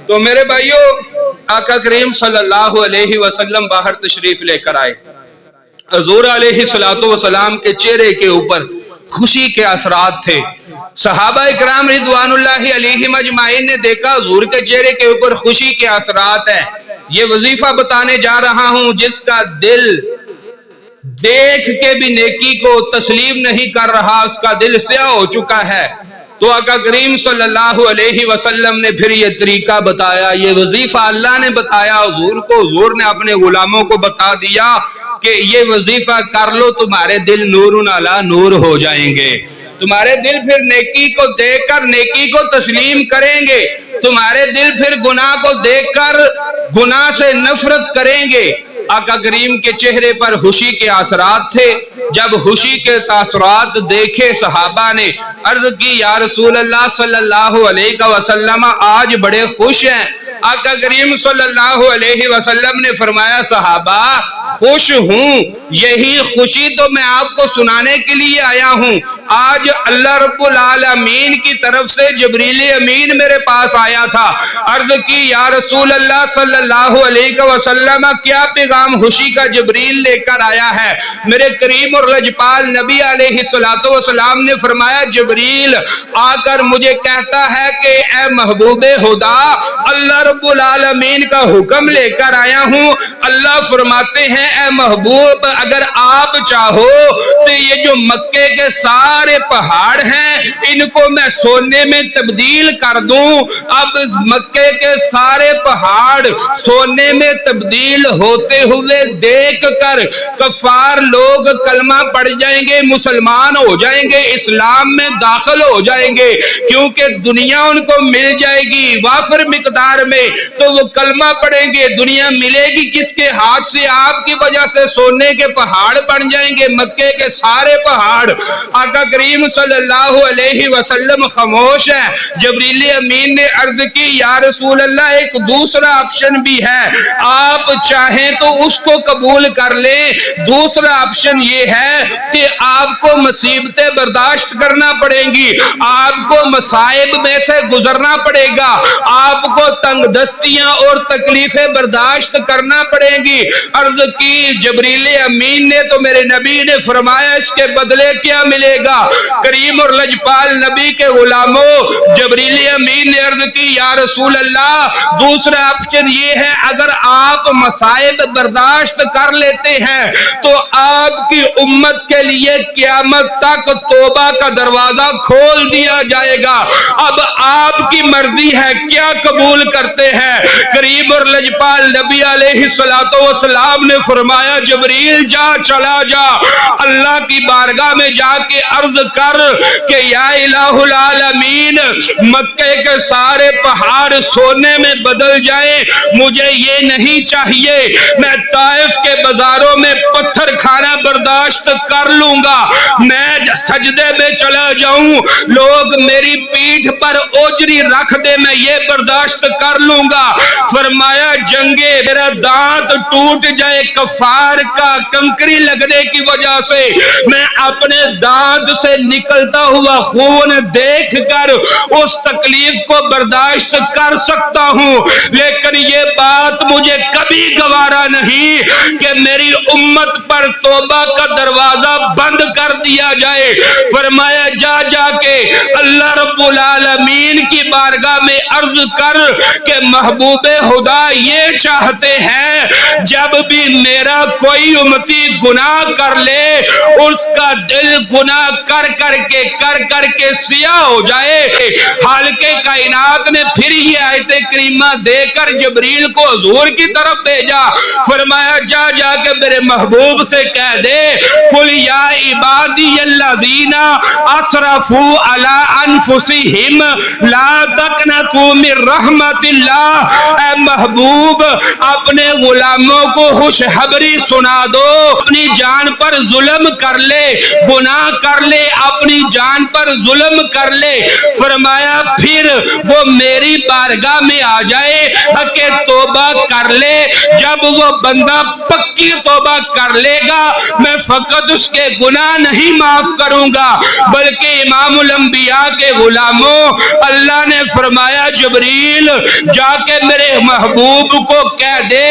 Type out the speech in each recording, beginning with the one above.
تو میرے بھائیوں آقا کریم صلی اللہ علیہ وسلم باہر تشریف لے کر آئے. حضور علیہ السلام کے چہرے کے اوپر خوشی کے اثرات تھے. صحابہ اکرام رضوان اللہ علیہم اجمعین نے دیکھا حضور کے چہرے کے اوپر خوشی کے اثرات ہیں. یہ وظیفہ بتانے جا رہا ہوں جس کا دل دیکھ کے بھی نیکی کو تسلیم نہیں کر رہا، اس کا دل سیاہ ہو چکا ہے. تو آقا کریم صلی اللہ علیہ وسلم نے پھر یہ طریقہ بتایا، یہ وظیفہ اللہ نے بتایا حضور کو. حضور نے اپنے غلاموں کو بتا دیا کہ یہ وظیفہ کر لو، تمہارے دل نور علی نور ہو جائیں گے. تمہارے دل پھر نیکی کو دیکھ کر نیکی کو تسلیم کریں گے. تمہارے دل پھر گناہ کو دیکھ کر گناہ سے نفرت کریں گے. آقا کریم کے چہرے پر خوشی کے اثرات تھے. جب خوشی کے تاثرات دیکھے صحابہ نے عرض کی یا رسول اللہ صلی اللہ علیہ وسلم آج بڑے خوش ہیں. آقا کریم صلی اللہ علیہ وسلم نے فرمایا صحابہ خوش ہوں، یہی خوشی تو میں آپ کو سنانے کے لیے آیا ہوں. آج اللہ رب العالمین کی طرف سے جبریل امین میرے پاس آیا تھا. عرض کی یا رسول اللہ صلی اللہ علیہ وسلم کیا پیغام خوشی کا جبریل لے کر آیا ہے؟ میرے کریم اور لجپال نبی علیہ السلام نے فرمایا جبریل آ کر مجھے کہتا ہے کہ اے محبوب خدا اللہ رب العالمین کا حکم لے کر آیا ہوں. اللہ فرماتے ہیں اے محبوب اگر آپ چاہو تو یہ جو مکے کے سارے پہاڑ ہیں ان کو میں سونے میں تبدیل کر دوں. اب مکے کے سارے پہاڑ سونے میں تبدیل ہوتے ہوئے دیکھ کر کفار لوگ کلمہ پڑھ جائیں گے، مسلمان ہو جائیں گے، اسلام میں داخل ہو جائیں گے، کیونکہ دنیا ان کو مل جائے گی وافر مقدار میں. تو وہ کلمہ پڑھیں گے. دنیا ملے گی کس کے ہاتھ سے؟ آپ کی وجہ سے سونے کے پہاڑ بن جائیں گے، مکے کے سارے پہاڑ. آقا کریم صلی اللہ علیہ وسلم خاموش ہے. جبریل امین نے عرض کی یا رسول اللہ ایک دوسرا آپشن بھی ہے، آپ چاہیں تو اس کو قبول کر لیں. دوسرا آپشن یہ ہے کہ آپ کو مصیبتیں برداشت کرنا پڑیں گی، آپ کو مصائب میں سے گزرنا پڑے گا، آپ کو تنگ دستیاں اور تکلیفیں برداشت کرنا پڑیں گی. عرض کی جبریل امین نے تو میرے نبی نے فرمایا اس کے بدلے کیا ملے گا؟ کریم اور لجپال نبی کے غلاموں جبریل امین نے عرض کی یا رسول اللہ دوسرا آپشن یہ ہے اگر آپ مصائب برداشت کر لیتے ہیں تو آپ کی امت کے لیے قیامت تک توبہ کا دروازہ کھول دیا جائے گا. اب آپ کی مرضی ہے کیا قبول کرتے ہیں؟ کریم اور لجپال نبی علیہ السلام نے فرمایا جبریل جا چلا جا اللہ کی بارگاہ میں جا کے عرض کر کہ یا الہ العالمین مکے کے سارے پہاڑ سونے میں بدل جائیں، مجھے یہ نہیں چاہیے. میں طائف کے بازاروں میں پتھر کھانا برداشت کر لوں گا، میں سجدے میں چلا جاؤں لوگ میری پیٹھ پر اوجری رکھ دے میں یہ برداشت کر لوں گا. فرمایا جنگے میرا دانت ٹوٹ جائے کفار کا کنکری لگنے کی وجہ سے میں اپنے دانت سے نکلتا ہوا خون دیکھ کر اس تکلیف کو برداشت کر سکتا ہوں، لیکن یہ بات مجھے کبھی گوارا نہیں کہ میری امت پر توبہ کا دروازہ بند کر دیا جائے. فرمایا جا جا کے اللہ رب العالمین کی بارگاہ میں عرض کر کہ محبوب خدا یہ چاہتے ہیں جب بھی میرا کوئی امتی گناہ کر لے اس کا دل گناہ کر کر کے سیاہ ہو جائے. حالکہ کائنات نے پھر یہ آیت کریمہ دے کر جبریل کو حضور کی طرف بھیجا. فرمایا جا جا کے میرے محبوب سے کہہ دے قل یا عبادی الذین اسرفوا علی انفسہم لا تقنطوا من رحمت اللہ. اے محبوب اپنے غلاموں کو خوشحال خوشخبری سنا دو، اپنی جان پر ظلم کر لے، گناہ کر لے، اپنی جان پر ظلم کر لے۔ فرمایا پھر وہ میری بارگاہ میں آ جائے کہ توبہ کر لے۔ جب وہ بندہ پکی توبہ کر لے گا، میں فقط اس کے گناہ نہیں معاف کروں گا بلکہ امام الانبیاء کے غلاموں، اللہ نے فرمایا جبریل جا کے میرے محبوب کو کہہ دے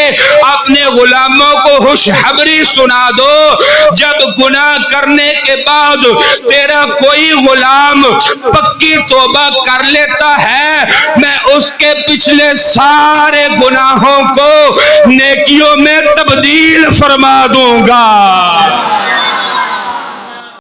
اپنے غلاموں کو خوشخبری سنا دو، جب گناہ کرنے کے بعد تیرا کوئی غلام پکی توبہ کر لیتا ہے، میں اس کے پچھلے سارے گناہوں کو نیکیوں میں تبدیل فرما دوں گا۔